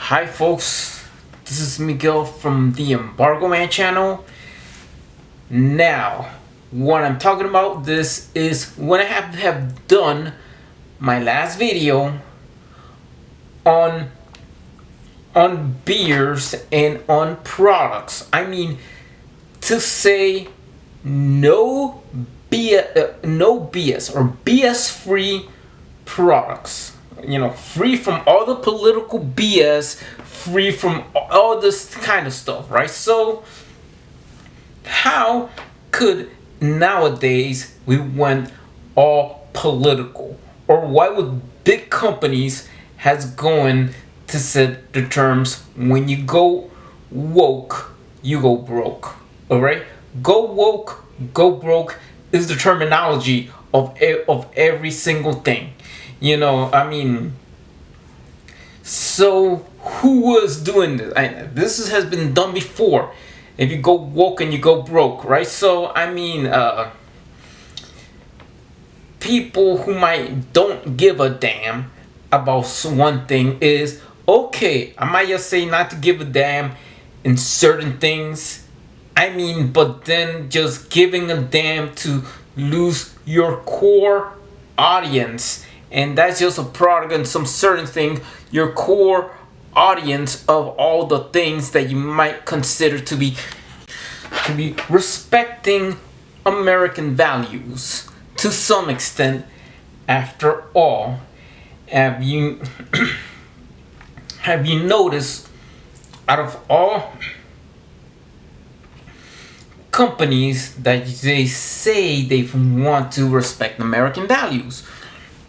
Hi folks, this is Miguel from the Embargo Man channel. Now, what I'm talking about this is when I have done my last video on beers and on products. I mean, to say no BS or BS free products. You know, free from all the political BS, free from all this kind of stuff, right? So, how could nowadays we went all political? Or why would big companies has going to set the terms when you go woke, you go broke, alright? Go woke, go broke is the terminology of every single thing. You know, I mean, so who was doing this? This has been done before. If you go woke and you go broke, right? So, I mean, people who might don't give a damn about one thing is, okay, I might just say not to give a damn in certain things. I mean, but then just giving a damn to lose your core audience. And that's just a product and some certain thing, your core audience of all the things that you might consider to be respecting American values to some extent. After all, have you have you noticed, out of all companies that they say they want to respect American values,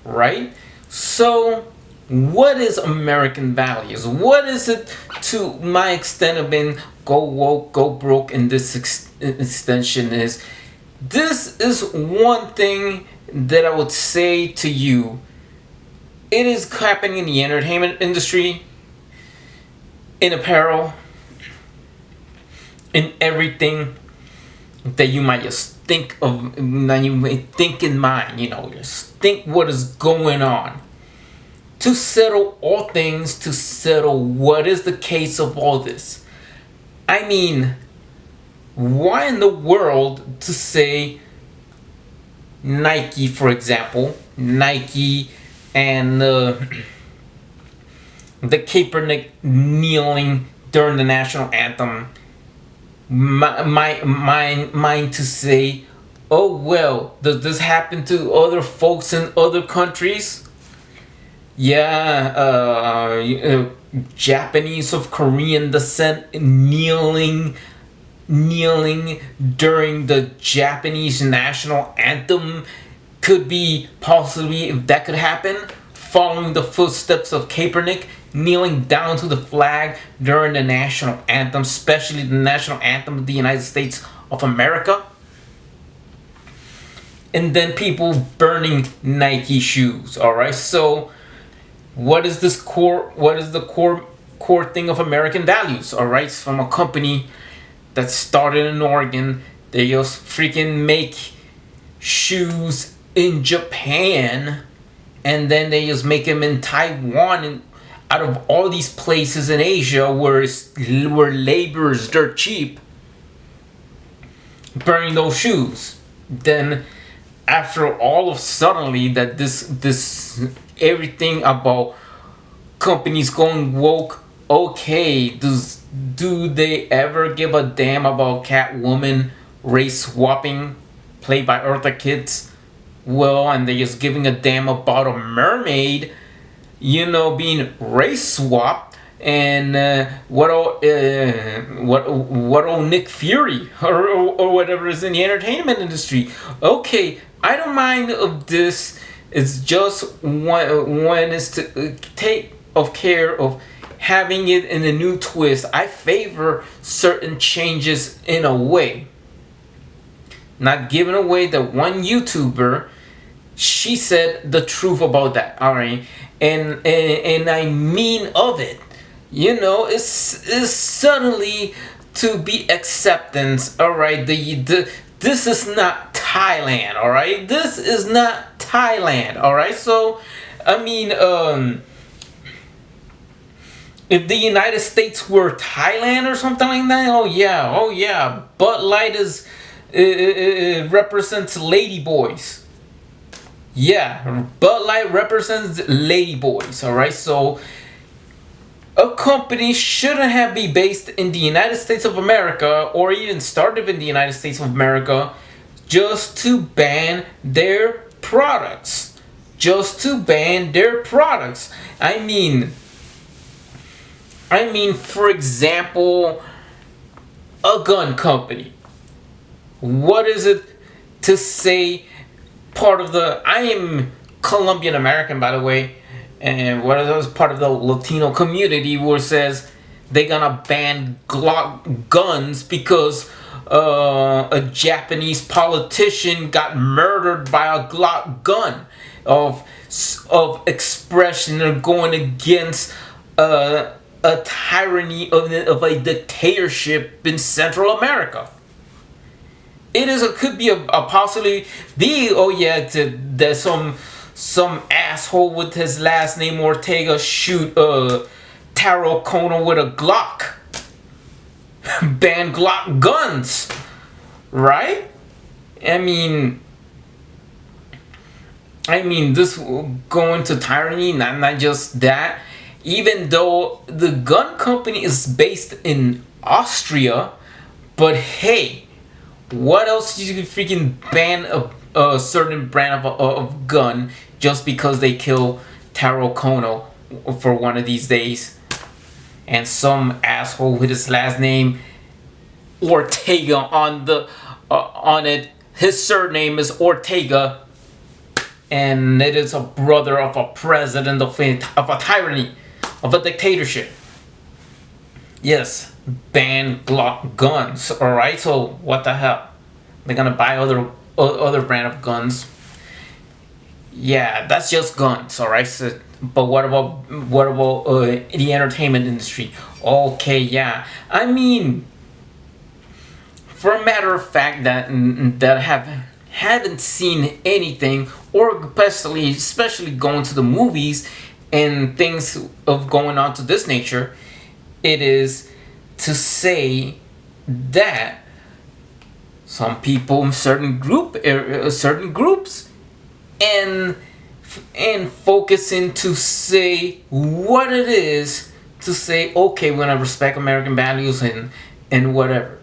right? So what is American values? What is it, to my extent of being go woke, go broke in this extension is, this is one thing that I would say to you. It is happening in the entertainment industry, in apparel, in everything that you might just think of, that you may think in mind, you know, just think what is going on. To settle all things, to settle what is the case of all this. I mean, why in the world to say Nike, for example, Nike and the Kaepernick kneeling during the national anthem, mine to say, oh well, does this happen to other folks in other countries? Yeah, Japanese of Korean descent kneeling during the Japanese national anthem could be possibly, if that could happen, following the footsteps of Kaepernick, kneeling down to the flag during the national anthem, especially the national anthem of the United States of America. And then people burning Nike shoes, alright? So what is this core, what is the core thing of American values, alright? From a company that started in Oregon, they just freaking make shoes in Japan, and then they just make them in Taiwan, and out of all these places in Asia where labor is dirt cheap, burning those shoes. Then after all of suddenly that this everything about companies going woke, okay, do they ever give a damn about Catwoman race swapping played by Eartha Kitt? Well, and they're just giving a damn about a mermaid, you know, being race swapped, and what old Nick Fury or whatever is in the entertainment industry. Okay, I don't mind of this. It's just one is to take of care of having it in a new twist. I favor certain changes in a way. Not giving away that one YouTuber, she said the truth about that, alright? And I mean of it. You know, it's suddenly to be acceptance, alright? This is not Thailand, alright? This is not Thailand, alright? So, I mean, If the United States were Thailand or something like that, oh yeah, Bud Light is represents lady boys. Yeah, Bud Light represents lady boys. All right, so a company shouldn't have be based in the United States of America or even started in the United States of America just to ban their products. Just to ban their products. For example, a gun company. What is it to say part of the... I am Colombian American, by the way, and what is part of the Latino community where it says they're gonna ban Glock guns because a Japanese politician got murdered by a Glock gun of expression or going against a tyranny of a dictatorship in Central America. Could be a possibly be, oh yeah, there's some asshole with his last name Ortega shoot Taro Kono with a Glock. Ban Glock guns, right? I mean this going to tyranny, not just that. Even though the gun company is based in Austria, but hey, what else you can freaking ban a certain brand of gun just because they kill Taro Kono for one of these days? And some asshole with his last name Ortega on it. His surname is Ortega, and it is a brother of a president of a tyranny, of a dictatorship. Yes, ban Glock guns. All right, so what the hell? They're gonna buy other brand of guns. Yeah, that's just guns. All right. So, but what about the entertainment industry? Okay, yeah. For a matter of fact, that haven't seen anything, or especially going to the movies and things of going on to this nature, it is to say that some people in certain groups and focusing to say what it is, to say, okay, we're gonna respect American values and whatever.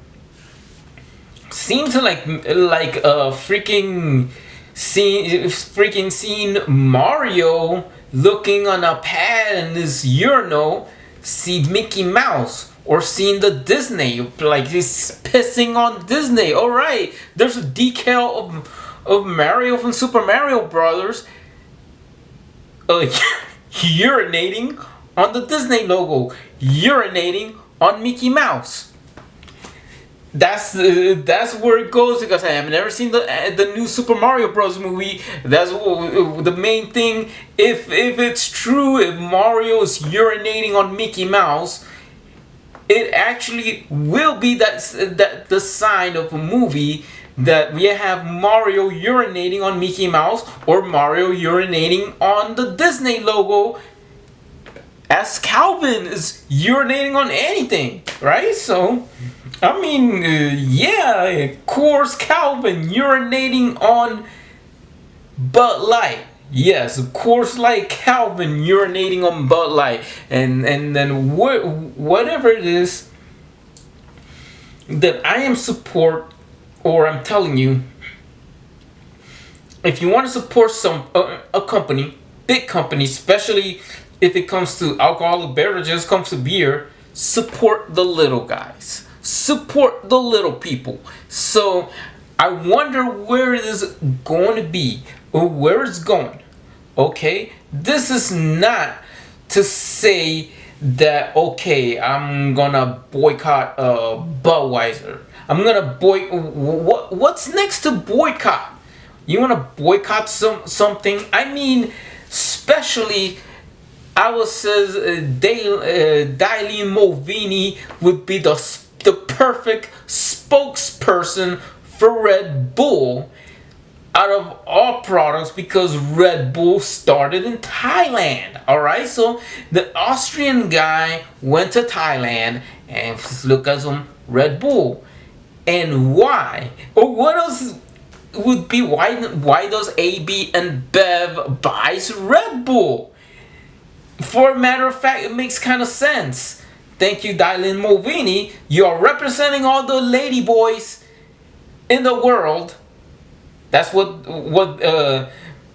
Seems like freaking seeing Mario looking on a pad in this urinal, see Mickey Mouse, or seeing the Disney, like he's pissing on Disney. All right, there's a decal of Mario from Super Mario Brothers urinating on the Disney logo, urinating on Mickey Mouse. That's where it goes, because I have never seen the new Super Mario Bros. Movie. That's the main thing. If it's true, if Mario is urinating on Mickey Mouse, it actually will be that the sign of a movie that we have Mario urinating on Mickey Mouse, or Mario urinating on the Disney logo, as Calvin is urinating on anything, right? So, yeah, of course, Calvin urinating on Bud Light. Yes, of course, like Calvin urinating on Bud Light, and then whatever it is that I am support, or I'm telling you, if you want to support a company, big company, especially if it comes to alcoholic beverages, comes to beer, support the little guys, support the little people. So I wonder where it is going to be, or where it's going. Okay, this is not to say that, okay, I'm gonna boycott Budweiser. I'm gonna what's next to boycott? You wanna boycott something? Especially, I would say Dailin Movini would be the perfect spokesperson for Red Bull, out of all products because Red Bull started in Thailand. All right, so the Austrian guy went to Thailand and look at some Red Bull. And why? Or what else would be why does AB and Bev buys Red Bull? For a matter of fact, it makes kind of sense. Thank you, Dylan Mulvaney. You're representing all the lady boys in the world. That's what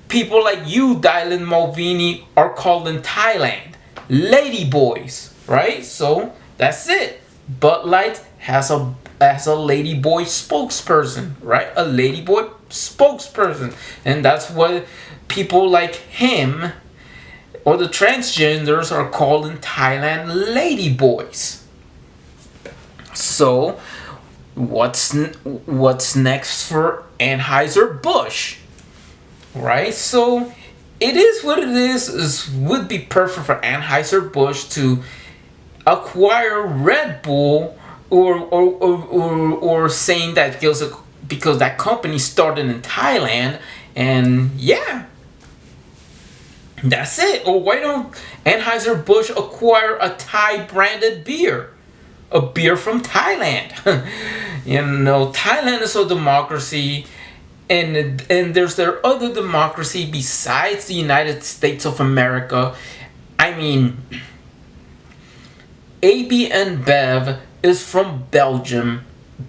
people like you, Dylan Mulvaney, are called in Thailand. Lady boys, right? So that's it. Bud Light has a lady boy spokesperson, right? A lady boy spokesperson, and that's what people like him or the transgenders are called in Thailand, lady boys. So what's next for Anheuser-Busch, right? So it is what it is would be perfect for Anheuser-Busch to acquire Red Bull, or saying that because that company started in Thailand, and yeah, that's it. Or why don't Anheuser-Busch acquire a Thai branded beer? A beer from Thailand. Thailand is a democracy, and there's their other democracy besides the United States of America. I mean, AB and Bev is from Belgium.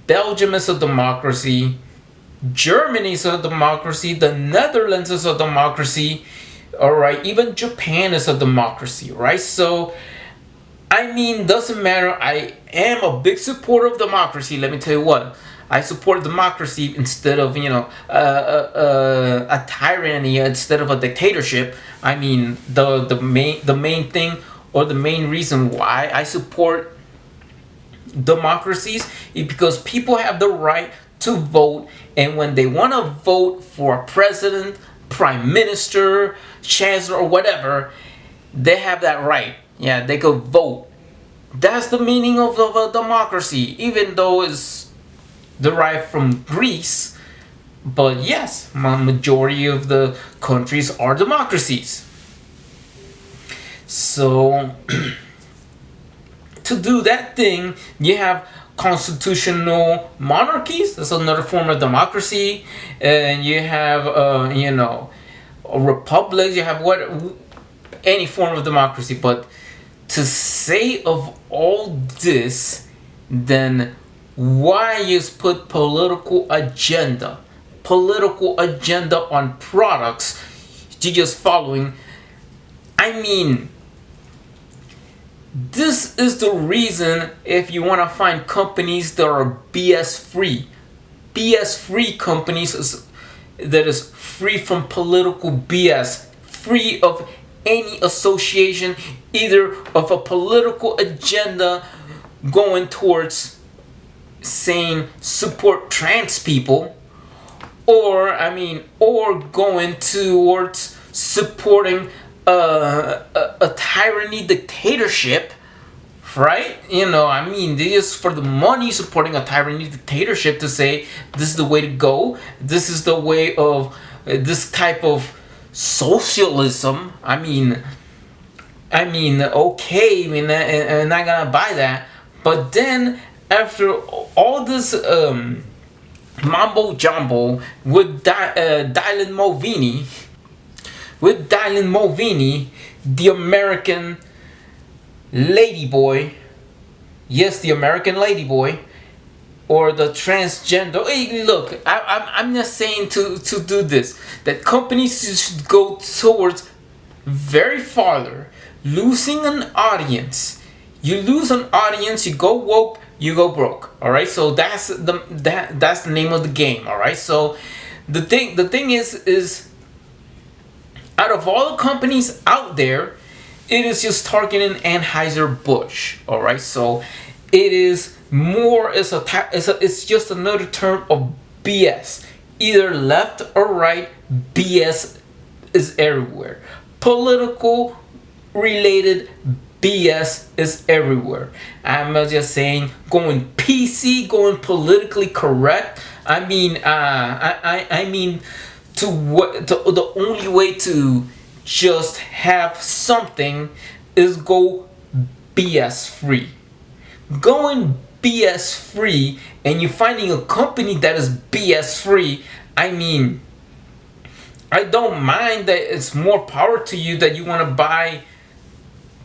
Belgium is a democracy. Germany is a democracy. The Netherlands is a democracy. All right, even Japan is a democracy, right? So, I mean, doesn't matter. I am a big supporter of democracy. Let me tell you what. I support democracy instead of a tyranny, instead of a dictatorship. I mean, the main thing, or the main reason why I support democracies is because people have the right to vote, and when they want to vote for a president, prime minister, chancellor, or whatever, they have that right. Yeah, they could vote. That's the meaning of a democracy, even though it's derived from Greece. But yes, majority of the countries are democracies. So to do that thing, you have constitutional monarchies. That's another form of democracy. And you have republics. You have any form of democracy. But to say of all this, then why is put political agenda on products you're just following? I mean, this is the reason if you want to find companies that are BS free companies that is free from political BS, free of any association either of a political agenda going towards saying support trans people, or going towards supporting a tyranny dictatorship, right? They just for the money supporting a tyranny dictatorship to say this is the way to go, this is the way of this type of socialism. Okay, I'm not gonna buy that. But then after all this mambo jumbo with Dylan Mulvaney, the American ladyboy, yes, the American ladyboy, or the transgender. Hey, look, I'm not saying to do this. That companies should go towards very farther, losing an audience. You lose an audience, you go woke, you go broke. All right, so that's the name of the game. All right, so the thing is out of all the companies out there, it is just targeting Anheuser-Busch. All right, so it is more. It's just another term of BS. Either left or right, BS is everywhere. Political related BS is everywhere. I'm just saying, going PC, going politically correct. the only way to just have something is go BS free. Going BS free, and you're finding a company that is BS free. I mean, I don't mind that. It's more power to you that you want to buy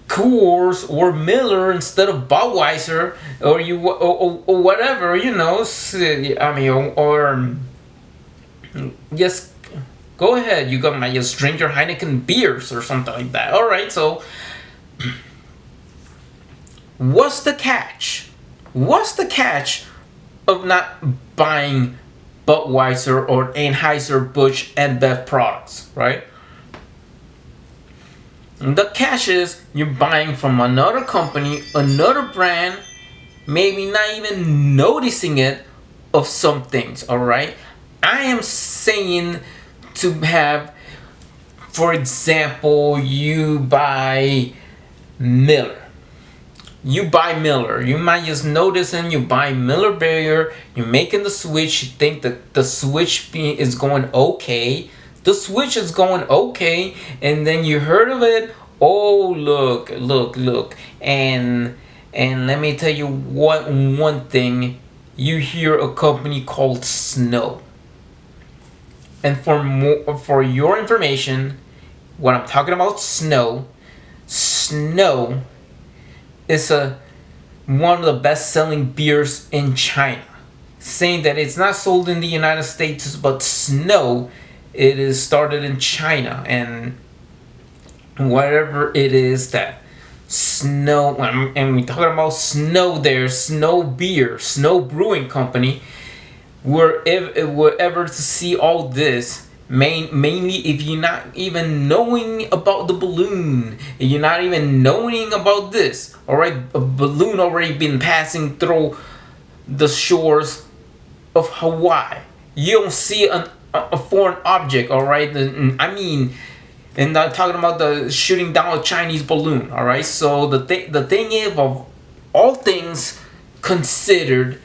Coors or Miller instead of Budweiser, or or whatever, you know. I mean, or just go ahead. You might just drink your Heineken beers or something like that. All right. So, what's the catch? What's the catch of not buying Budweiser or Anheuser-Busch and Bev products, right? The catch is you're buying from another company, another brand, maybe not even noticing it of some things, all right? I am saying to have, for example, you buy Miller. You buy Miller. You might just noticing you buy Miller beer. You're making the switch. You think that the switch is going okay. The switch is going okay, and then you heard of it. Oh, look, and let me tell you one thing. You hear a company called Snow, and for your information, when I'm talking about Snow is one of the best-selling beers in China. Saying that it's not sold in the United States, but Snow, it is started in China, and whatever it is that Snow, and we talking about Snow there, Snow Beer, Snow Brewing Company, wherever to see all this. Mainly if you're not even knowing about the balloon, if you're not even knowing about this, all right, a balloon already been passing through the shores of Hawaii. You don't see a foreign object, all right. I mean, and I'm talking about the shooting down a Chinese balloon, all right. So the thing is, of all things considered,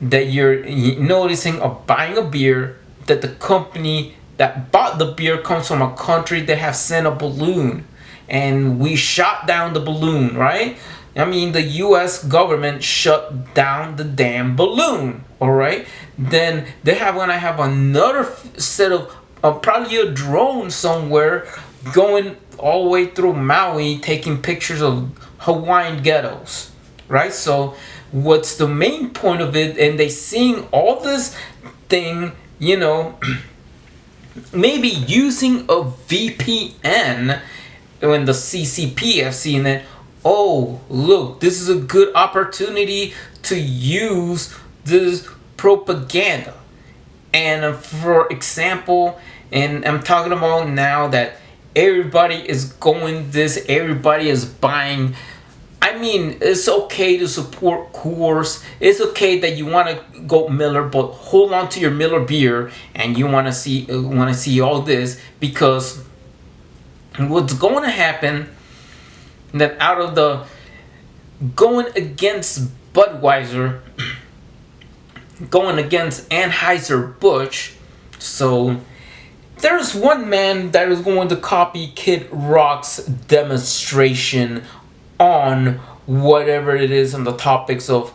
that you're noticing or buying a beer that the company that bought the beer comes from a country that have sent a balloon, and we shot down the balloon, right? I mean, the U.S. government shut down the damn balloon, all right? Then they have gonna have another set of probably a drone somewhere going all the way through Maui taking pictures of Hawaiian ghettos, right? So what's the main point of it? And they seeing all this thing, you know, maybe using a VPN when the CCP have seen it. Oh, look, this is a good opportunity to use this propaganda. And for example, and I'm talking about now that everybody is going this, everybody is buying. I mean, it's okay to support Coors. It's okay that you want to go Miller, but hold on to your Miller beer, and you want to see all this, because what's going to happen that out of the going against Budweiser, going against Anheuser-Busch, so there's one man that is going to copy Kid Rock's demonstration on whatever it is on the topics of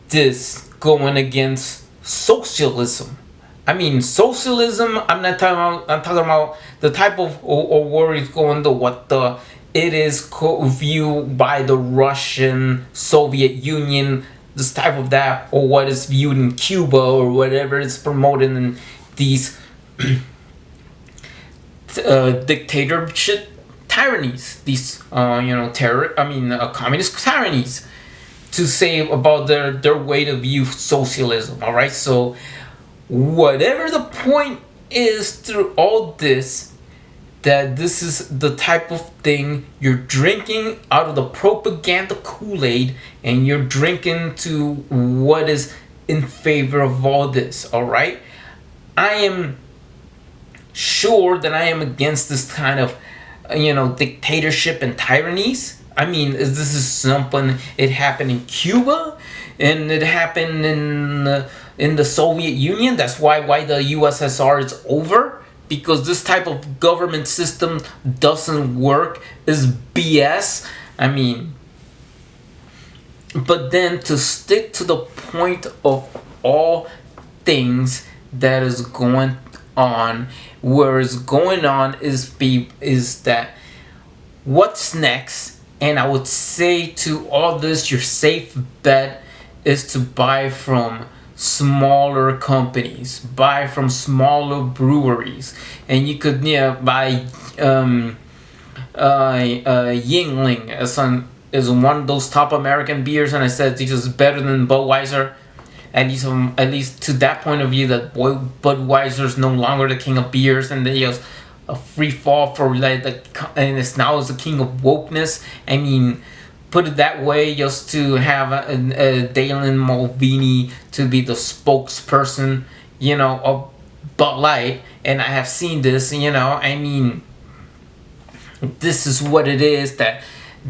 this going against socialism. I mean, socialism, I'm talking about the type of or where it's going to what the it is viewed by the Russian Soviet Union, this type of that, or what is viewed in Cuba, or whatever is promoted in these dictatorship tyrannies, these communist tyrannies, to say about their way to view socialism. All right, so whatever the point is through all this, that this is the type of thing you're drinking out of the propaganda Kool-Aid, and you're drinking to what is in favor of all this. All right, I am sure that I am against this kind of dictatorship and tyrannies. I mean, this is something, it happened in Cuba, and it happened in the Soviet Union. That's why the USSR is over. because this type of government system doesn't work is BS. I mean, but then to stick to the point of all things that is going on, where is going on is that what's next? And I would say to all this, your safe bet is to buy from smaller companies, buy from smaller breweries, and you could buy Yingling is one of those top American beers, and I said this is better than Budweiser. At least to that point of view, that Budweiser is no longer the king of beers, and they just a free fall for like and it's now is the king of wokeness. I mean, put it that way, just to have a Dalen Mulvaney to be the spokesperson, of Bud Light, and I have seen this. I mean, this is what it is that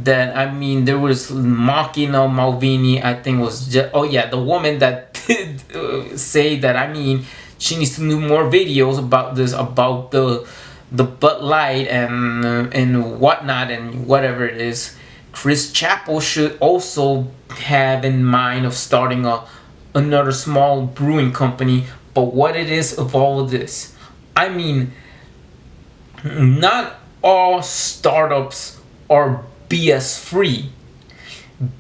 I mean, there was mocking of Mulvaney. I think was just, the woman that did say that. I mean, she needs to do more videos about this, about the Bud Light and whatnot and whatever it is. Chris Chappell should also have in mind of starting another small brewing company. But what it is of all of this, I mean, not all startups are BS free.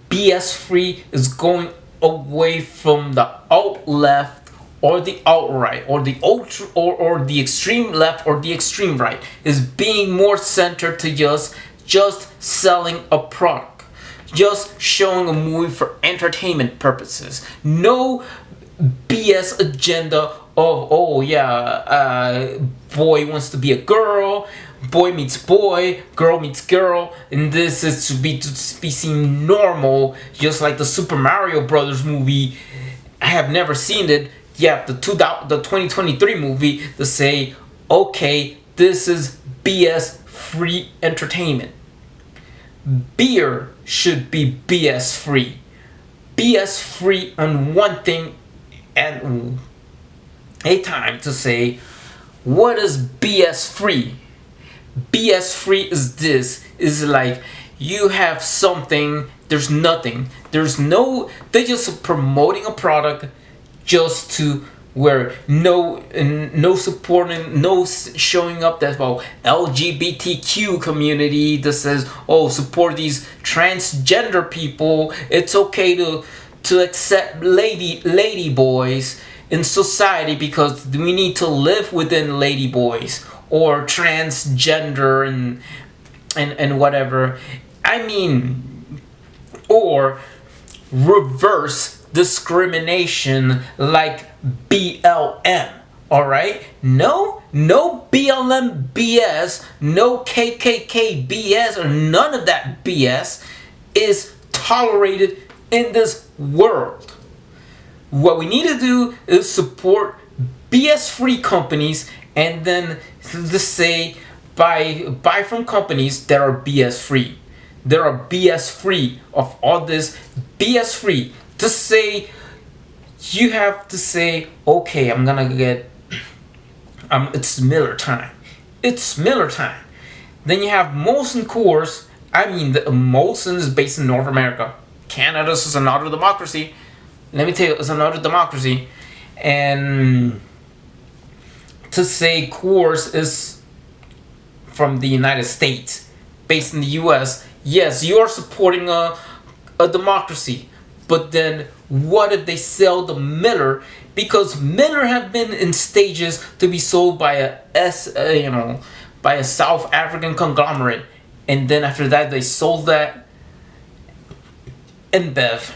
BS free is going away from the alt left or the alt right or the ultra or the extreme left or the extreme right, is being more centered to just selling a product, just showing a movie for entertainment purposes. No BS agenda of boy wants to be a girl, boy meets boy, girl meets girl, and this is to be seen normal, just like the Super Mario Brothers movie. I have never seen it. Yeah, the 2023 movie to say, okay, this is BS free entertainment. Beer should be BS free. BS free on one thing at a time to say, what is BS free? BS free is this, is like you have something, there's nothing, they're just promoting a product just to where no supporting, no showing up that about LGBTQ community that says, support these transgender people, it's okay to accept lady boys in society because we need to live within lady boys or transgender and whatever. I mean, or reverse discrimination like BLM. All right, no BLM BS, no KKK BS, or none of that BS is tolerated in this world. What we need to do is support BS free companies, and then to say buy from companies that are BS free. There are BS free of all this BS free. To say, you have to say, okay, I'm gonna get it's Miller time. It's Miller time. Then you have Molson Coors. I mean, the Molson is based in North America. Canada is another democracy. Let me tell you, it's another democracy. And to say Coors is from the United States, based in the US, yes, you are supporting a democracy. But then what if they sell the Miller? Because Miller have been in stages to be sold by by a South African conglomerate, and then after that they sold that. InBev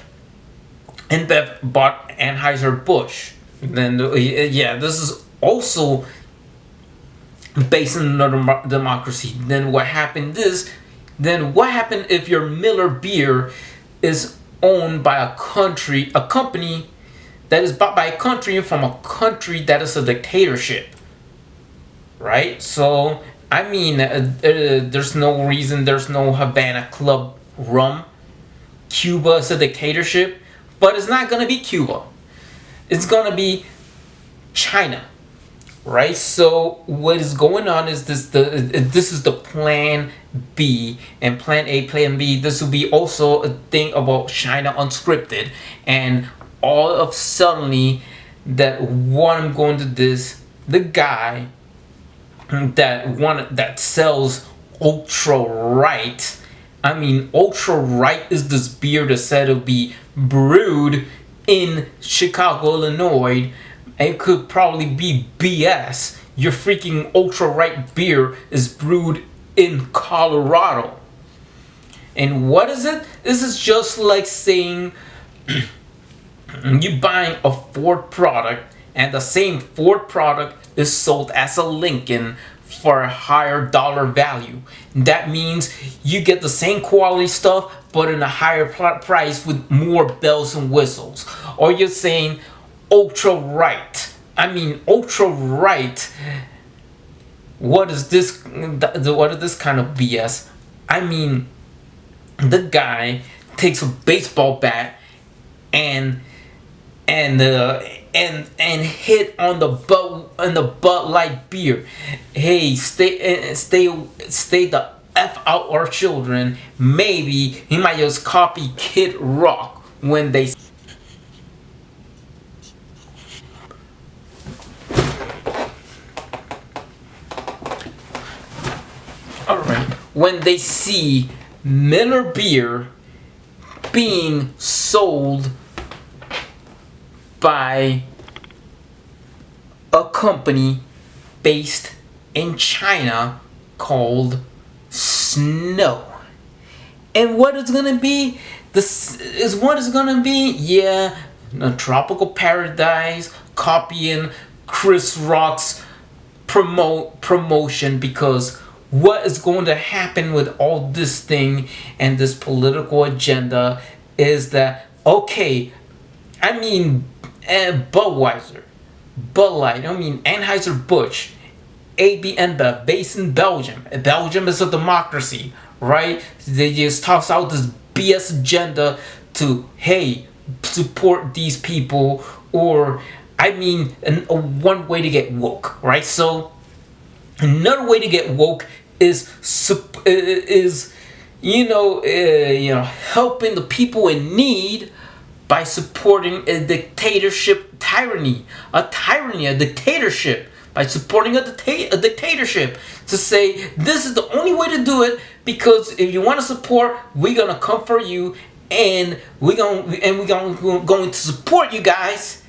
bought Anheuser-Busch. Then this is also based in another democracy. Then what happened if your Miller beer is owned by a company that is bought by a country from a country that is a dictatorship, right? So I mean, there's no reason, there's no Havana Club rum. Cuba is a dictatorship, but it's not gonna be Cuba. It's gonna be China right? So what is going on is this is the plan B and plan A, plan B. This will be also a thing about China Unscripted, and all of suddenly that what I'm going to this the guy that sells ultra right. I mean, ultra right is this beer that said it'll be brewed in Chicago, Illinois. It could probably be BS. Your freaking ultra right beer is brewed in Colorado. And what is it? This is just like saying you buying a Ford product and the same Ford product is sold as a Lincoln for a higher dollar value. That means you get the same quality stuff but in a higher price with more bells and whistles. Or you're saying ultra right. I mean, ultra right. What is this? What is this kind of BS? I mean, the guy takes a baseball bat and and hit on the Bud Light beer. Hey, stay the f out our children. Maybe he might just copy Kid Rock when they. All right, when they see Miller beer being sold by a company based in China called Snow. And what it's gonna be? This is what it's gonna be. Yeah, a tropical paradise copying Chris Rock's promotion, because what is going to happen with all this thing and this political agenda is that, okay, I mean, Budweiser, Bud Light, I mean, Anheuser-Busch, AB InBev, based in Belgium. Belgium is a democracy, right? They just toss out this BS agenda to, hey, support these people, or, I mean, one way to get woke, right? So, another way to get woke is helping the people in need by supporting a dictatorship, a dictatorship, by supporting a dictatorship, to say this is the only way to do it, because if you want to support, we're gonna come for you, and we're going to support you guys,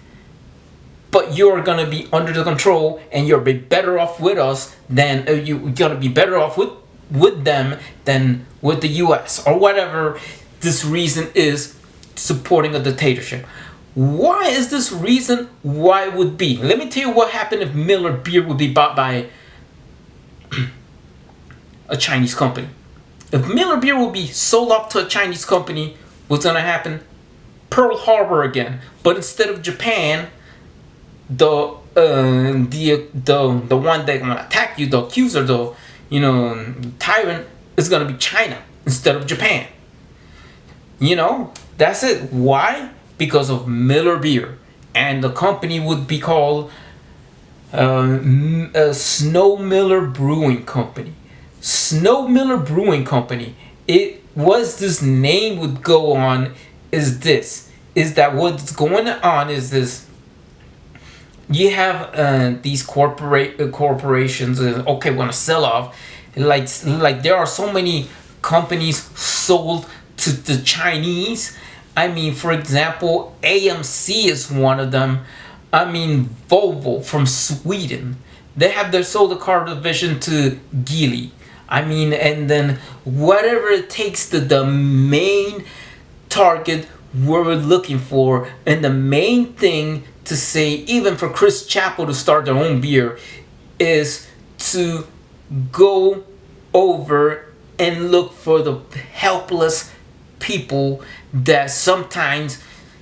but you're gonna be under the control, and you'll be better off with us than you're gonna be better off with them than with the U.S. or whatever this reason is. Supporting a dictatorship. Why is this reason? Why would be? Let me tell you what happened if Miller beer would be bought by a Chinese company. If Miller beer would be sold off to a Chinese company, what's gonna happen? Pearl Harbor again, but instead of Japan, the one that gonna attack you, the accuser, the tyrant, is gonna be China instead of Japan. That's it. Why? Because of Miller beer, and the company would be called Snow Miller Brewing Company. Snow Miller Brewing Company. It was this name would go on. Is that what's going on? Is this? You have these corporations. Okay, want to sell off. Like there are so many companies sold to the Chinese. I mean, for example, AMC is one of them. I mean, Volvo from Sweden. They have their sold car division to Geely. I mean, and then whatever it takes, the main target we're looking for, and the main thing to say, even for Chris Chappell to start their own beer, is to go over and look for the helpless people that sometimes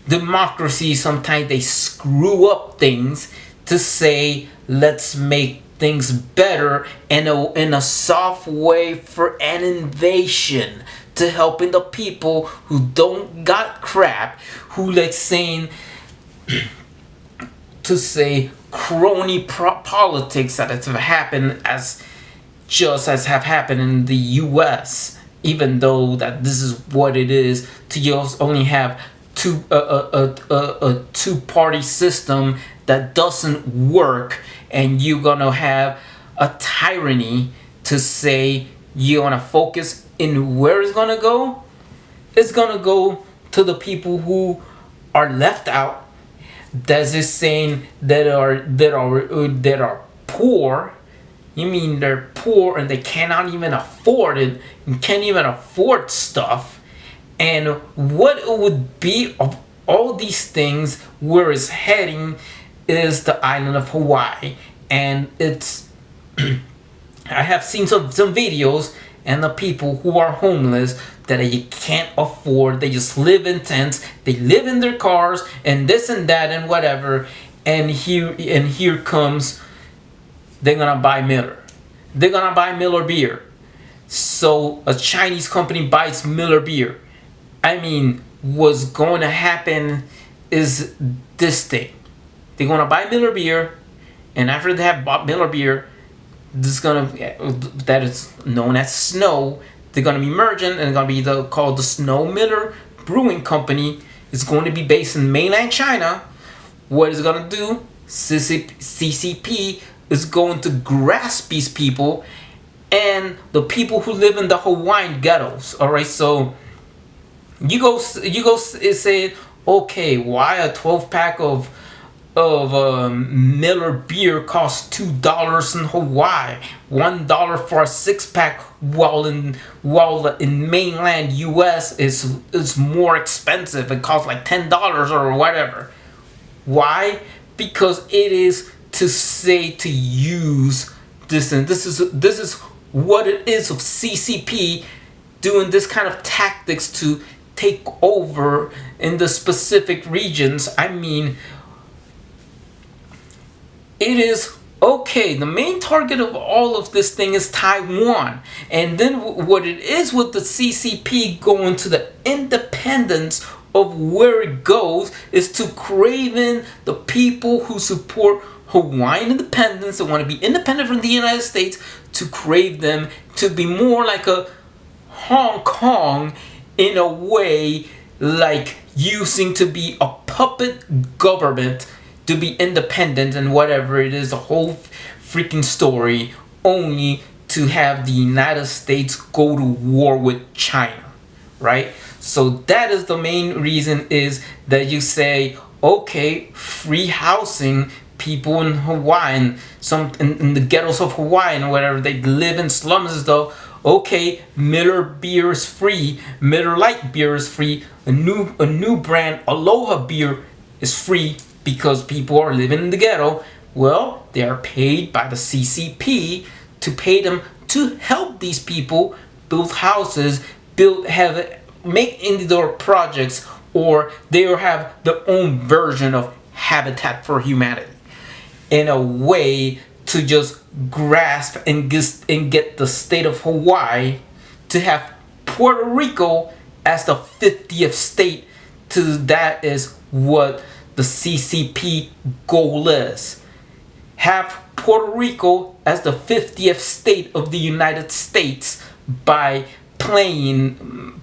sometimes they screw up things, to say let's make things better in a soft way for an invasion, to helping the people who don't got crap, who like saying to say, crony politics that have happened as have happened in the U.S. Even though that this is what it is to just only have a two-party system that doesn't work, and you're gonna have a tyranny to say you wanna focus in where it's gonna go. It's gonna go to the people who are left out. That is saying that are poor. You mean they're poor and they cannot even afford it, and can't even afford stuff. And what it would be of all these things, where it's heading, is the island of Hawaii. And it's I have seen some videos, and the people who are homeless that you can't afford, they just live in tents, they live in their cars, and this and that and whatever. And here comes, they're gonna buy Miller. They're gonna buy Miller beer. So a Chinese company buys Miller beer. I mean, what's going to happen is this thing. They're gonna buy Miller beer, and after they have bought Miller beer, that is known as Snow. They're gonna be merging, and it's gonna be called the Snow Miller Brewing Company. It's going to be based in mainland China. What is it gonna do? CCP is going to grasp these people and the people who live in the Hawaiian ghettos. All right, so you go say, okay, why a 12-pack of Miller beer costs $2 in Hawaii, $1 for a 6-pack, while in mainland U.S. is more expensive. It costs like $10 or whatever. Why? Because it is to use this, and this is what it is of CCP doing this kind of tactics to take over in the specific regions. I mean, it is okay. The main target of all of this thing is Taiwan, and then what it is with the CCP going to the independence of where it goes is to craven the people who support Hawaiian independence and want to be independent from the United States, to crave them to be more like a Hong Kong, in a way, like using to be a puppet government to be independent and whatever it is, a whole freaking story, only to have the United States go to war with China, right? So that is the main reason, is that you say, okay, free housing, people in Hawaii, and some in the ghettos of Hawaii and whatever, they live in slums though. Okay, Miller beer is free, Miller Lite beer is free, a new brand, Aloha beer, is free because people are living in the ghetto. Well, they are paid by the CCP to pay them to help these people build houses, make indoor projects, or they have their own version of Habitat for Humanity, in a way to just grasp and get the state of Hawaii to have Puerto Rico as the 50th state. That is what the CCP goal is. Have Puerto Rico as the 50th state of the United States by playing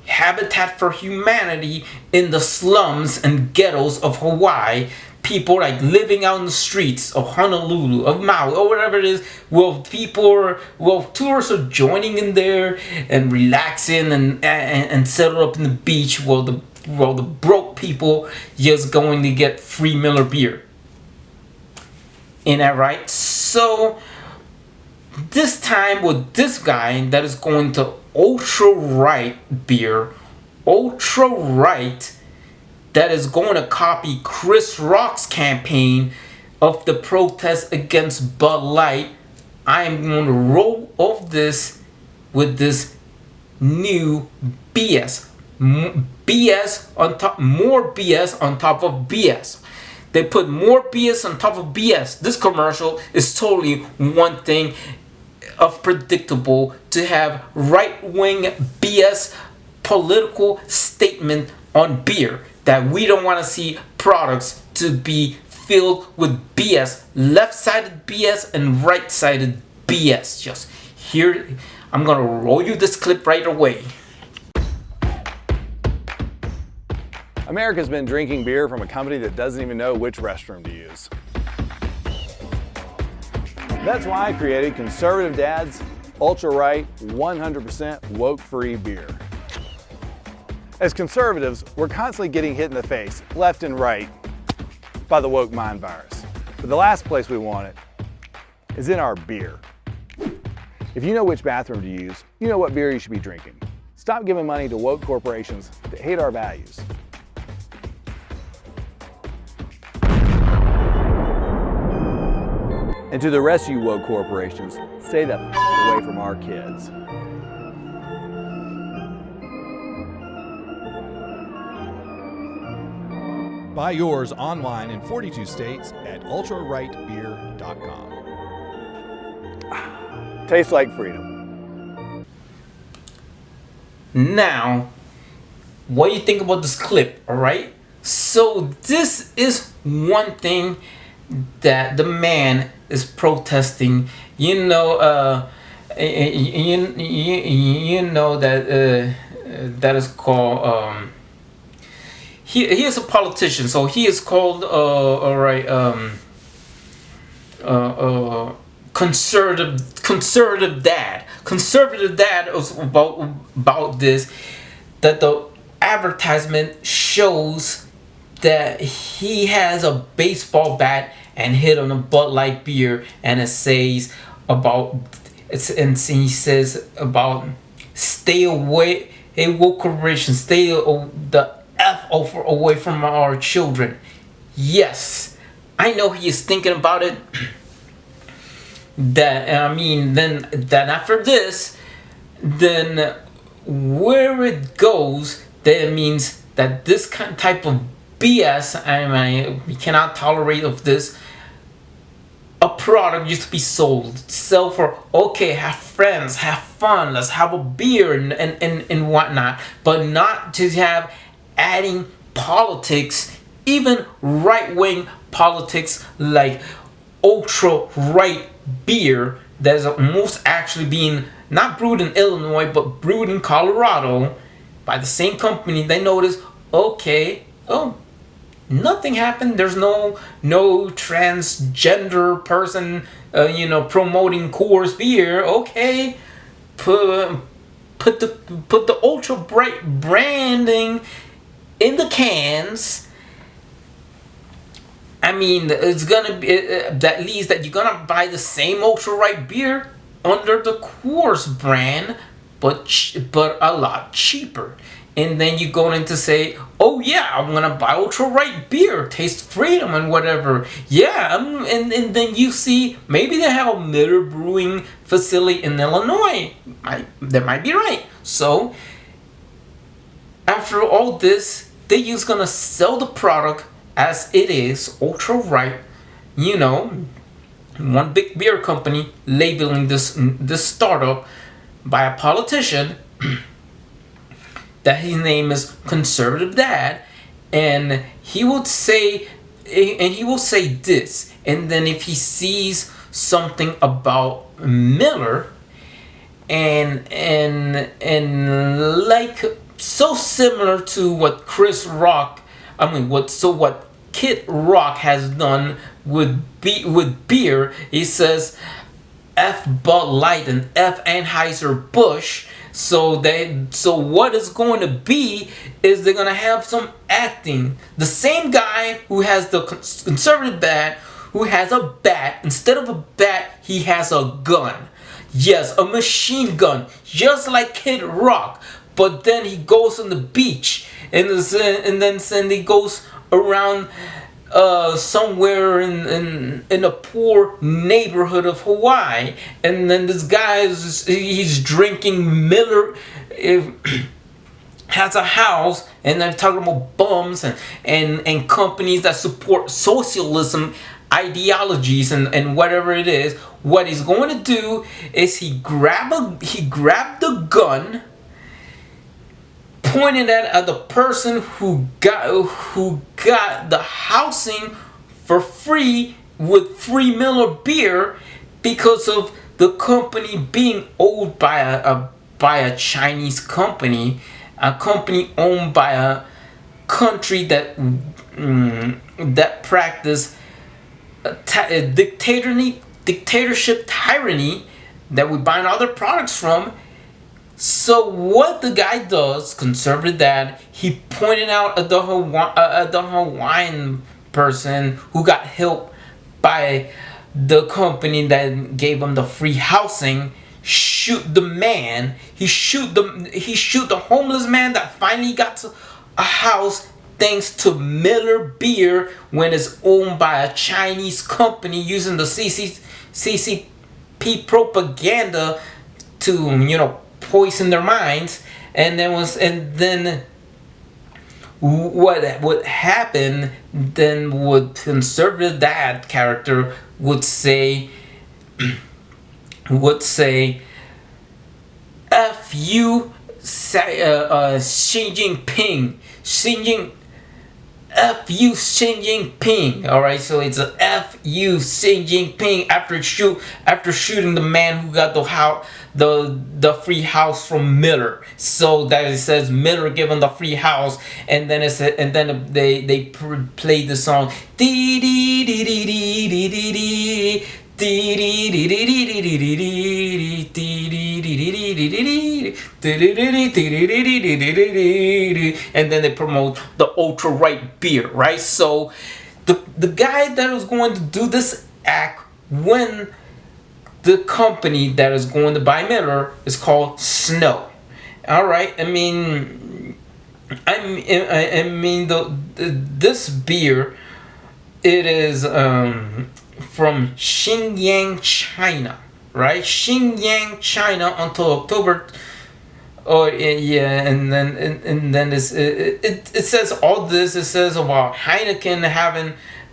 Habitat for Humanity in the slums and ghettos of Hawaii. People like living out in the streets of Honolulu, of Maui, or whatever it is. Tourists are joining in there and relaxing and settle up in the beach, while the broke people just going to get free Miller beer. Ain't that right? So this time with this guy that is going to ultra right beer, ultra right, that is going to copy Chris Rock's campaign of the protest against Bud Light. I am going to roll off this with this new BS. BS on top, more BS on top of BS. They put more BS on top of BS. This commercial is totally one thing of predictable, to have right-wing BS political statement on beer. that we don't want to see products to be filled with BS, left-sided BS and right-sided BS. Just here, I'm gonna roll you this clip right away. America's been drinking beer from a company that doesn't even know which restroom to use. That's why I created Conservative Dad's Ultra Right 100% woke-free beer. As conservatives, we're constantly getting hit in the face, left and right, by the woke mind virus. But the last place we want it is in our beer. If you know which bathroom to use, you know what beer you should be drinking. Stop giving money to woke corporations that hate our values. And to the rest of you woke corporations, stay the away from our kids. Buy yours online in 42 states at ultrarightbeer.com. Tastes like freedom. Now, what do you think about this clip, alright? So this is one thing that the man is protesting. You know that that is called he is a politician, so he is called conservative dad. Conservative dad is about this, that the advertisement shows that he has a baseball bat and hit on a Bud Light beer, and it says about he says about stay away, hey woke corporation, stay the F over away from our children. Yes, I know he is thinking about it. Then after this, then where it goes, that means that this type of BS, we cannot tolerate of this. A product used to be sold, sell for, okay, have friends, have fun, let's have a beer and whatnot, but not to have adding politics, even right-wing politics like ultra right beer that is most actually being not brewed in Illinois but brewed in Colorado by the same company. They notice, okay, oh, nothing happened. There's no transgender person, promoting Coors beer. Okay, put the ultra bright branding in the cans. I mean, it's gonna be that leads that you're gonna buy the same ultra right beer under the Coors brand, but a lot cheaper. And then you're going to say, oh yeah, I'm gonna buy ultra right beer, taste freedom and whatever. Yeah, and then you see maybe they have a Miller Brewing facility in Illinois. That might be right. So after all this, they're just gonna sell the product as it is, ultra right. One big beer company labeling this startup by a politician that his name is Conservative Dad, and he will say this, and then if he sees something about Miller and like so similar to what what Kid Rock has done with beer, he says F Bud Light and F Anheuser-Busch. So what is going to be is they're going to have some acting. The same guy who has the conservative bat, who has a bat, instead of a bat, he has a gun. Yes, a machine gun, just like Kid Rock. But then he goes on the beach, and then he goes around somewhere in a poor neighborhood of Hawaii, and then this guy he's drinking Miller, has a house, and I'm talking about bums and companies that support socialism ideologies and whatever it is. What he's going to do is he grabbed the gun, pointed at the person who got the housing for free with free Miller beer because of the company being owned by a Chinese company, a company owned by a country that practice dictatorship tyranny that we buy other products from. So what the guy does, conservative dad, he pointed out at the Hawaiian person who got help by the company that gave him the free housing, shoot the man. He shoot the homeless man that finally got to a house thanks to Miller beer when it's owned by a Chinese company using the CCP propaganda to poison their minds. And then what happened then, what conservative dad character would say F you Xi Jinping, F you Xi Jinping. Alright, so it's a F you Xi Jinping after shooting the man who got the free house from Miller. So that it says Miller given the free house, and then they played the song dee dee dee dee dee dee dee dee. And then they promote the ultra right beer, right? So the guy that was going to do this act when the company that is going to buy Miller is called Snow. All right, I mean this beer, it is from Xinjiang, China, right? Xinjiang, China until October. Oh yeah, and then it says all this. It says about Heineken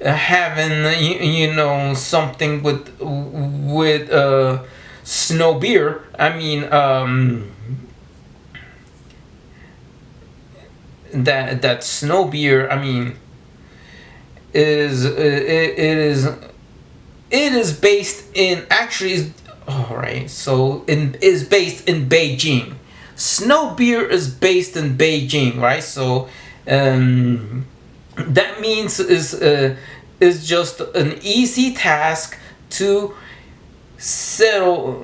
having something with Snow beer. I mean that Snow beer. I mean it is based in is based in Beijing. Snow beer is based in Beijing, right? So that means is just an easy task to settle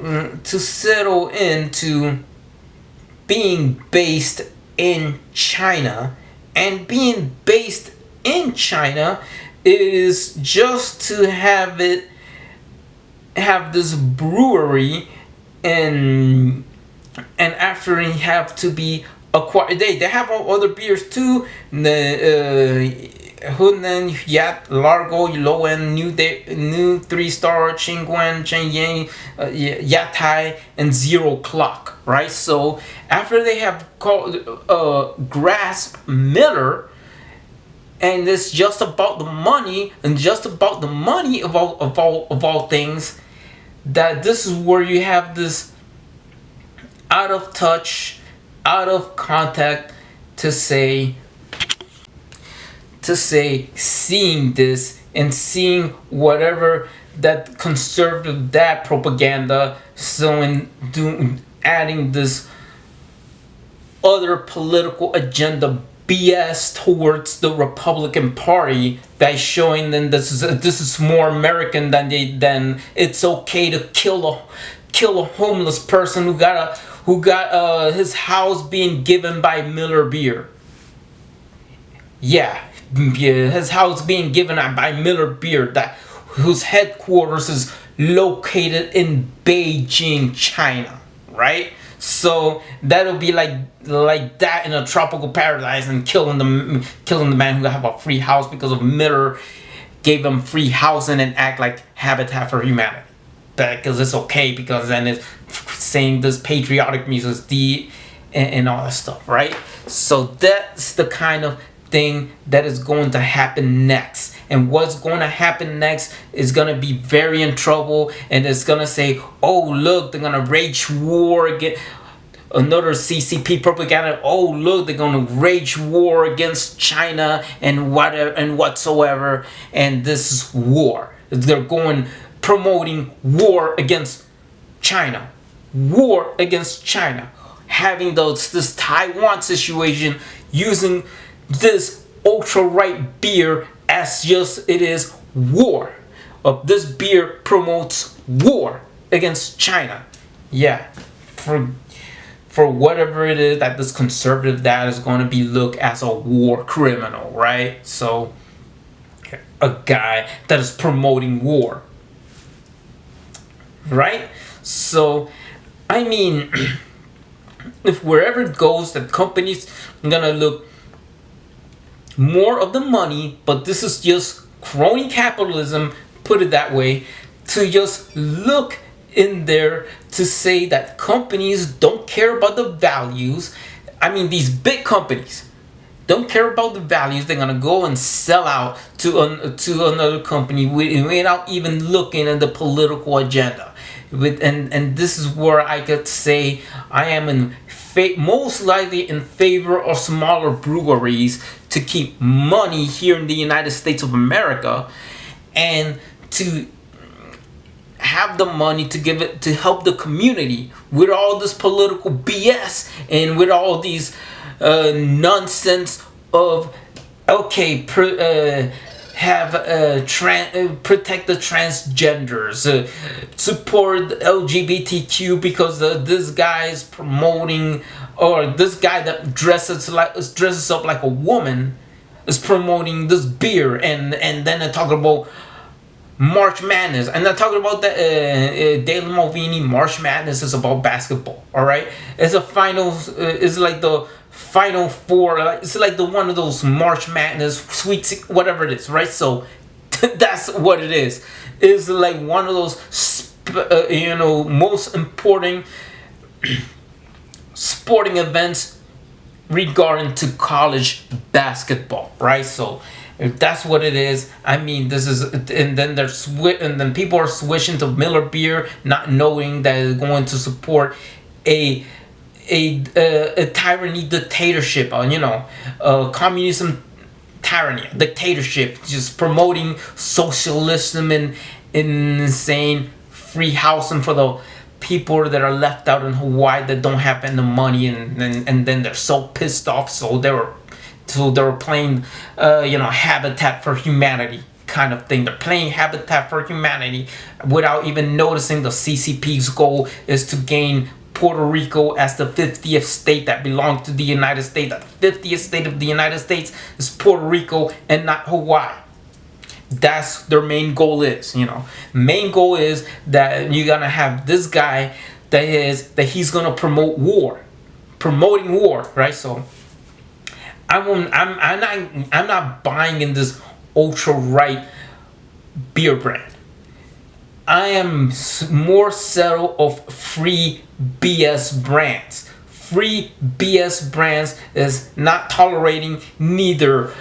into being based in China. And being based in China is just to have this brewery, and after you have to be acquired. They have other beers too. The Hunan, Yat, Largo, Lowen, New 3-Star, Qingguan, Shenyang, Yatai, and Zero Clock, right? So after they have grasped Miller, and it's just about the money, of all things, that this is where you have this out of touch, out of contact to say seeing this and seeing whatever that conservative that propaganda, adding this other political agenda BS towards the Republican Party, that's showing them this is more American than it's okay to kill a homeless person who got his house being given by Miller beer. Yeah, his house being given by Miller beer, whose headquarters is located in Beijing, China, right? So that'll be like that in a tropical paradise, and killing the man who have a free house because of Miller gave him free housing and act like Habitat for Humanity, because it's okay, because then it's saying this patriotic music and all that stuff, right? So that's the kind of thing that is going to happen next. And what's going to happen next is going to be very in trouble, and it's going to say, oh look, they're going to wage war again. another CCP propaganda. Oh, look, they're gonna wage war against China and whatever and whatsoever, and this is war. They're going promoting war against China, war against China, having this Taiwan situation, using this ultra right beer as just it is war. This beer promotes war against China. Yeah, for whatever it is that this conservative dad is going to be looked as a war criminal, right? So a guy that is promoting war, right? So I mean, if wherever it goes, that companies are gonna look more of the money, but this is just crony capitalism, put it that way, to just look in there to say that companies don't care about the values. I mean, these big companies don't care about the values. They're gonna go and sell out to another company without even looking at the political agenda. And this is where I could say I am most likely in favor of smaller breweries to keep money here in the United States of America, and to have the money to give it to help the community with all this political BS and with all these nonsense of protect the transgenders, support LGBTQ because this guy is promoting, or this guy that dresses up like a woman is promoting this beer, and then they're talking about March Madness, and they're talking about the Daily Malvini. March Madness is about basketball. All right, it's a finals. It's like the Final Four. It's like the one of those March Madness Sweet, whatever it is, right? So that's what it is. It's like one of those most important sporting events regarding to college basketball, right? So if that's what it is, I mean, this is, and then people are switching to Miller beer, not knowing that it's going to support a tyranny dictatorship, communism tyranny dictatorship, just promoting socialism and insane free housing for the people that are left out in Hawaii that don't have any money, and then they're so pissed off, so they were playing Habitat for Humanity kind of thing. They're playing Habitat for Humanity without even noticing the CCP's goal is to gain Puerto Rico as the 50th state that belongs to the United States. The 50th state of the United States is Puerto Rico and not Hawaii. That's their main goal is, Main goal is that you're gonna have this guy that he's gonna promote war, promoting war, right? So I'm not buying in this ultra right beer brand. I am more settled of free BS brands. Free BS brands is not tolerating neither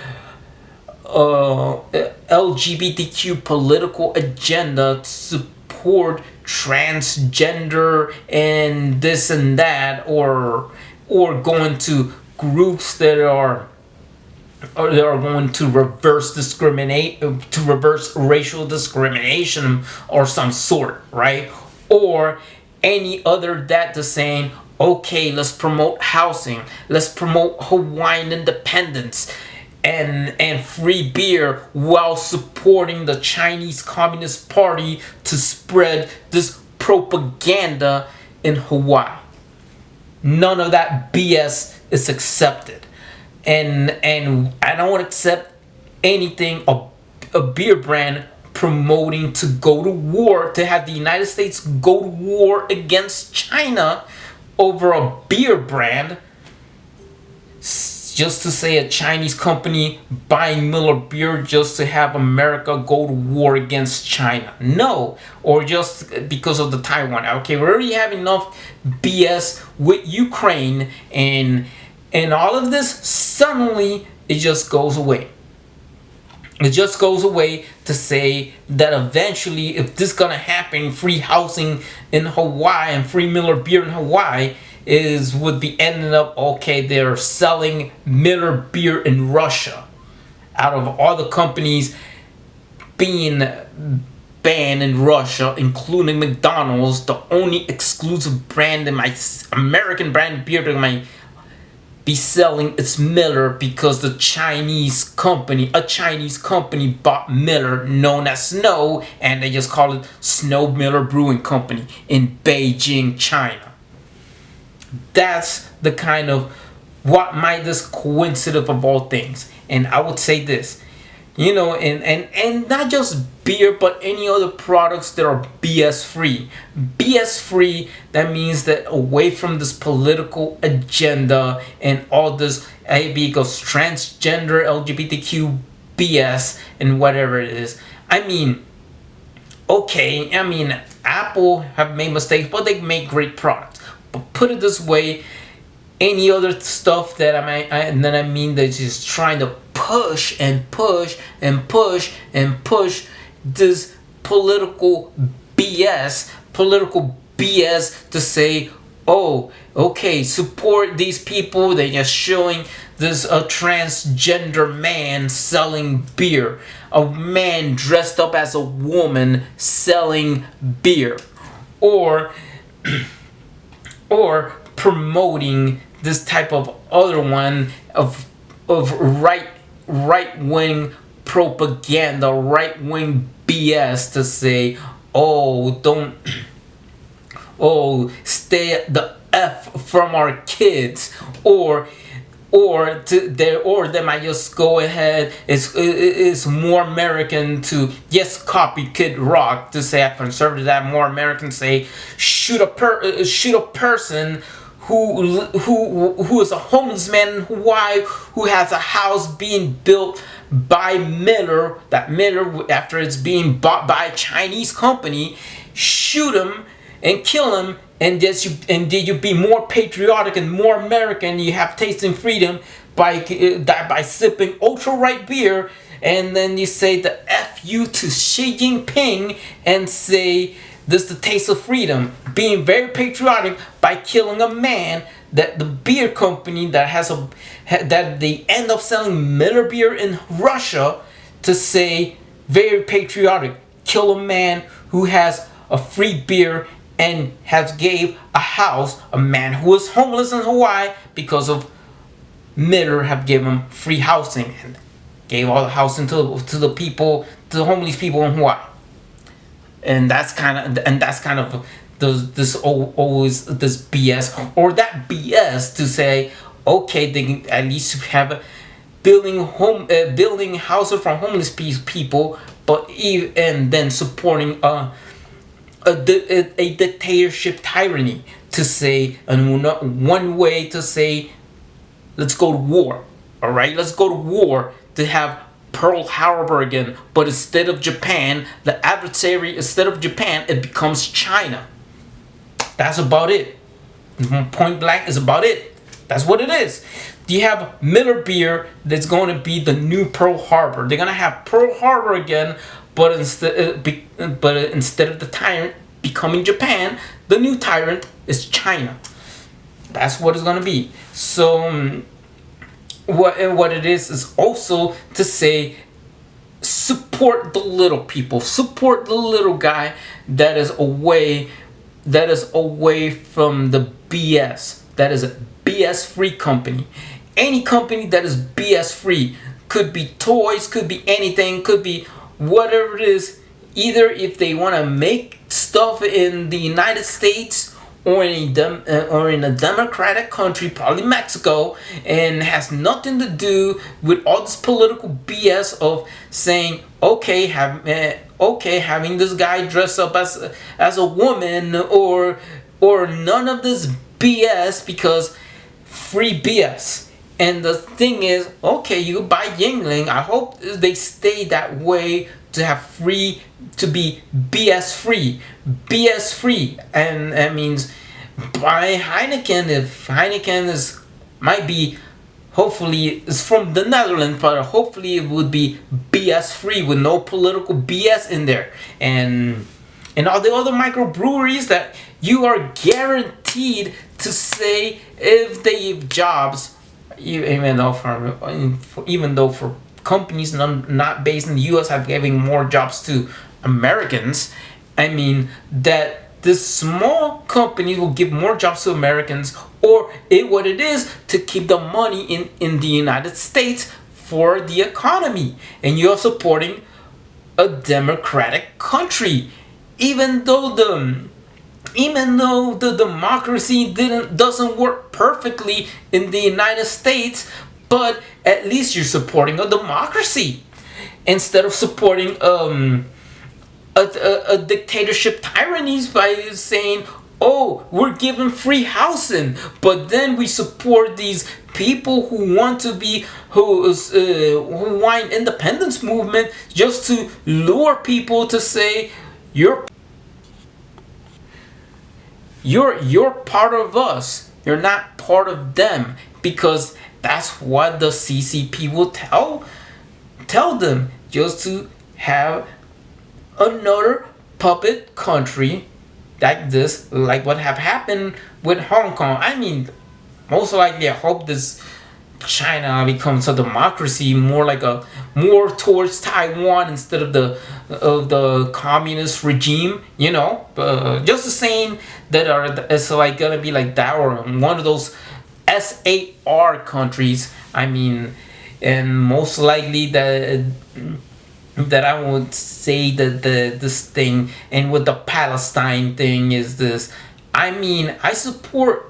LGBTQ political agenda to support transgender and this and that, or going to groups that are going to reverse racial discrimination or some sort, right? Or any other that to saying, okay, let's promote housing, let's promote Hawaiian independence and free beer while supporting the Chinese Communist Party to spread this propaganda in Hawaii. None of that BS is accepted. And I don't accept anything a beer brand promoting to go to war, to have the United States go to war against China over a beer brand, just to say a Chinese company buying Miller beer just to have America go to war against China. No, or just because of the Taiwan. Okay, we already have enough BS with Ukraine, and all of this, suddenly it just goes away. It just goes away to say that eventually, if this gonna happen, free housing in Hawaii and free Miller beer in Hawaii, would be ending up, okay, they're selling Miller beer in Russia. Out of all the companies being banned in Russia, including McDonald's, the only exclusive brand in my American brand beer that might be selling is Miller, because a Chinese company bought Miller, known as Snow, and they just call it Snow Miller Brewing Company in Beijing, China. That's the kind of what might this coincidence of all things. And I would say this, you know, and not just beer, but any other products that are BS free. BS free, that means that away from this political agenda and all this because transgender LGBTQ BS and whatever it is. I mean, okay, I mean, Apple have made mistakes, but they make great products. But put it this way, any other stuff that I mean that's just trying to push this political BS to say, oh, okay, support these people. They're just showing this a transgender man selling beer, a man dressed up as a woman selling beer, or promoting this type of other one of right wing propaganda, right wing BS to say, stay the F from our kids, or they might just go ahead. It's more American to copy Kid Rock, to say a conservative, that more American say shoot a person who is a homeless man in Hawaii, who has a house being built by Miller, that Miller, after it's being bought by a Chinese company, shoot him and kill him, and did you be more patriotic and more American? You have taste and freedom by sipping ultra right beer, and then you say the F you to Xi Jinping and say this is the taste of freedom, being very patriotic by killing a man that the beer company that they end up selling Miller beer in Russia, to say very patriotic, kill a man who has a free beer and has gave a house, a man who was homeless in Hawaii because of Miller have given him free housing and gave all the housing to the people, to the homeless people in Hawaii. And that's kind of this BS, or that BS to say, okay, they can at least have building houses for homeless people, but and then supporting a dictatorship tyranny, to say, and one way to say, let's go to war. All right, let's go to war to have Pearl Harbor again, but instead of Japan, the adversary, instead of Japan, it becomes China. That's about it. Point blank is about it. That's what it is. You have Miller beer that's going to be the new Pearl Harbor. They're going to have Pearl Harbor again, but instead of the tyrant becoming Japan, the new tyrant is China. That's what it's going to be. So what it is also to say, support the little people, support the little guy that is away from the BS. That is a BS free company. Any company that is BS free, could be toys, could be anything, could be whatever it is. Either if they want to make stuff in the United States or in a democratic country, probably Mexico, and has nothing to do with all this political BS of saying, okay, having this guy dress up as a woman, or none of this BS, because free BS. And the thing is, okay, you buy Yingling. I hope they stay that way, to have free, to be BS free, and that means buy Heineken. If Heineken might be, hopefully is from the Netherlands, but hopefully it would be BS free with no political BS in there, and all the other microbreweries that you are guaranteed guaranteed to say if they have jobs, even though for companies not based in the U.S. have giving more jobs to Americans. I mean that this small companies will give more jobs to Americans, or what it is to keep the money in the United States for the economy, and you're supporting a democratic country, even though the democracy doesn't work perfectly in the United States, but at least you're supporting a democracy instead of supporting a dictatorship tyrannies by saying, oh, we're giving free housing, but then we support these people who want independence movement just to lure people to say you're part of us, you're not part of them, because that's what the CCP will tell them, just to have another puppet country like this, like what have happened with Hong Kong. I mean, most likely I hope this China becomes a democracy, more towards Taiwan instead of the communist regime, just the same that it's like gonna be like that, or one of those SAR countries. I mean, and most likely that I would say that this thing, and with the Palestine thing, is this. I mean, I support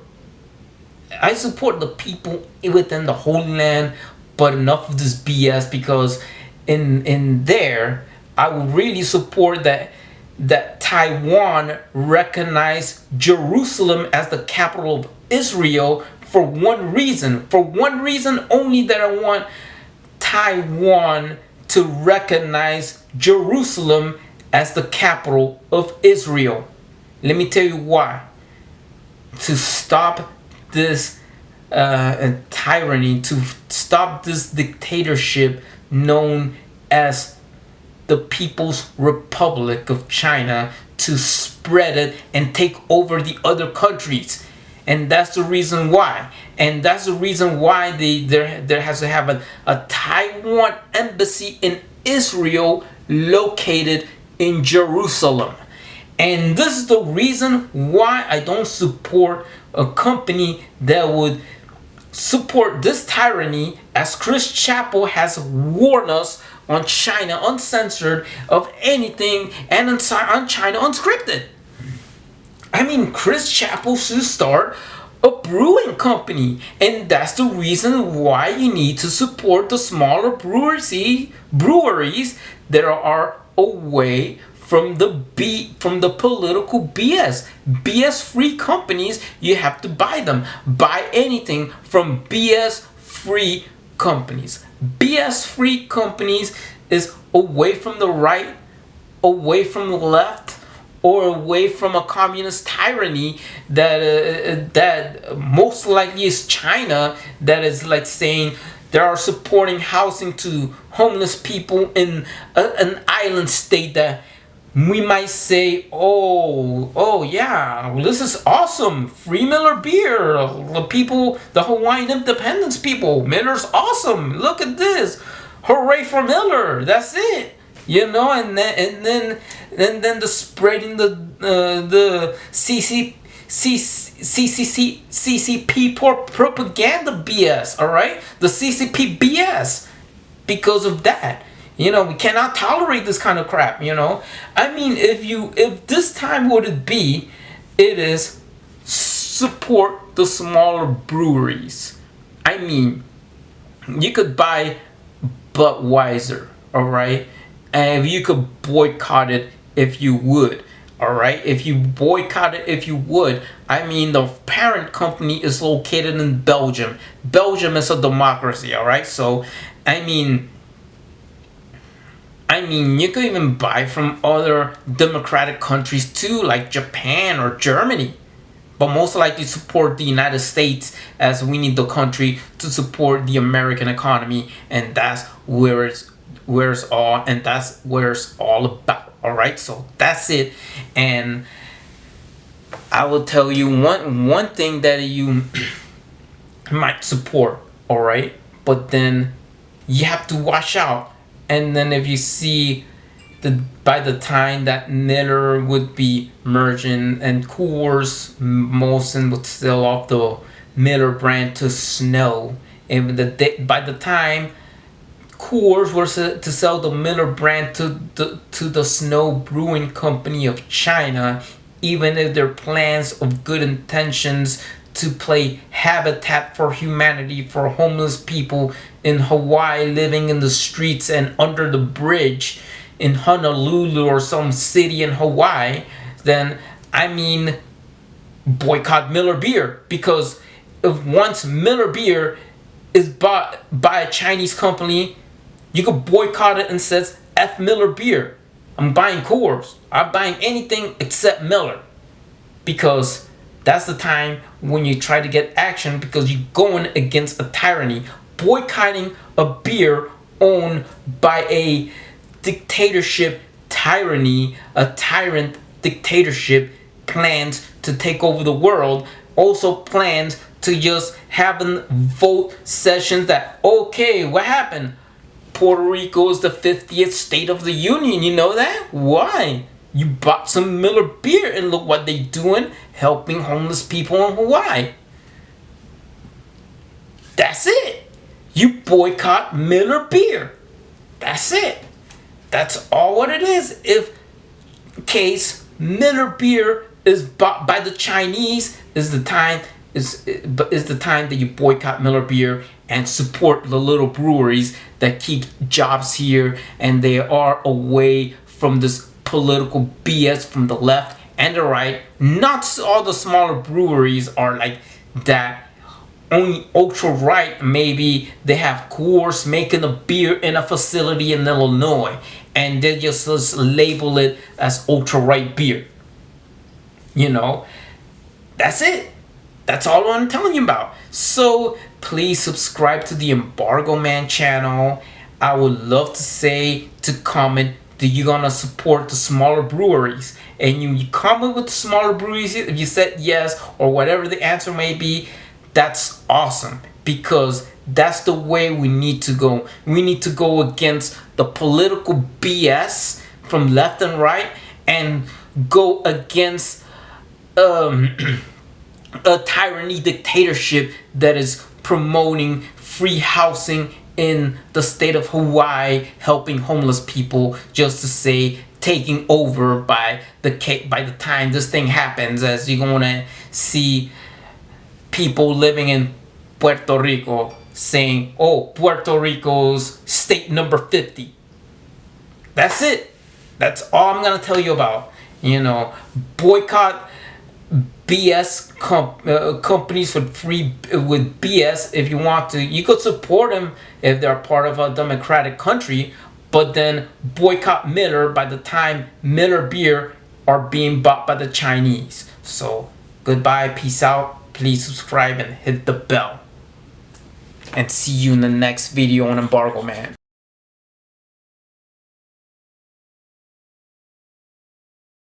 the people within the Holy Land, but enough of this BS, because in there I would really support that Taiwan recognize Jerusalem as the capital of Israel for one reason only, that I want Taiwan to recognize Jerusalem as the capital of Israel. Let me tell you why. To stop this tyranny, to stop this dictatorship known as the People's Republic of China, to spread it and take over the other countries. And that's the reason why. And that's the reason why there has to have a Taiwan embassy in Israel located in Jerusalem. And this is the reason why I don't support a company that would support this tyranny, as Chris Chappell has warned us on China Uncensored of anything, and on China Unscripted. I mean, Chris Chappell should start a brewing company, and that's the reason why you need to support the smaller breweries that are away from the political BS free companies. You have to buy them. Buy anything from BS free companies. BS free companies is away from the right, away from the left, or away from a communist tyranny that most likely is China, that is like saying they are supporting housing to homeless people in an island state that we might say, oh yeah, well, this is awesome, free Miller beer, the Hawaiian independence people, Miller's awesome, look at this, hooray for Miller, that's it. And then the spreading the CCP propaganda BS, all right? The CCP BS, because of that. We cannot tolerate this kind of crap, I mean, if this time would it is support the smaller breweries. I mean, you could buy Budweiser, all right? And you could boycott it if you would, all right? If you boycott it, if you would, I mean, the parent company is located in Belgium. Belgium is a democracy, all right? So, I mean, you could even buy from other democratic countries too, like Japan or Germany. But most likely support the United States, as we need the country to support the American economy, and that's where it's all about. All right, so that's it. And I will tell you one thing that you might support, all right, but then you have to watch out. And then if you see by the time that Miller would be merging and Coors, Molson would sell off the Miller brand to Snow, and by the time Coors was to sell the Miller brand to the Snow Brewing Company of China, even if their plans of good intentions to play Habitat for Humanity for homeless people in Hawaii living in the streets and under the bridge in Honolulu or some city in Hawaii, then I mean boycott Miller Beer, because if once Miller Beer is bought by a Chinese company, you could boycott it and says F Miller Beer. I'm buying Coors. I'm buying anything except Miller, because that's the time when you try to get action, because you're going against a tyranny. Boycotting a beer owned by a dictatorship tyranny, a tyrant dictatorship, plans to take over the world, also plans to just having vote sessions that, okay, what happened? Puerto Rico is the 50th state of the union, you know that? Why? You bought some Miller Beer and look what they doing, helping homeless people in Hawaii. That's it. You boycott Miller Beer. That's it. That's all what it is. If case Miller Beer is bought by the Chinese, is the time that you boycott Miller Beer and support the little breweries that keep jobs here, and they are away from this political BS from the left and the right. Not all the smaller breweries are like that. Only ultra right, maybe they have Coors making a beer in a facility in Illinois, and they just label it as ultra right beer. You know, that's it. That's all I'm telling you about. So please subscribe to the Embargo Man channel. I would love to say to comment that you're gonna support the smaller breweries, and you comment with the smaller breweries if you said yes or whatever the answer may be. That's awesome, because that's the way we need to go. We need to go against the political BS from left and right, and go against a tyranny dictatorship that is promoting free housing in the state of Hawaii, helping homeless people, just to say taking over by the time this thing happens, as you're gonna see people living in Puerto Rico saying, oh, Puerto Rico's state number 50. That's it. That's all I'm gonna tell you about. You know, boycott BS companies with BS if you want to. You could support them if they're part of a democratic country, but then boycott Miller by the time Miller Beer are being bought by the Chinese. So goodbye, peace out. Please subscribe and hit the bell. And see you in the next video on Embargo Man.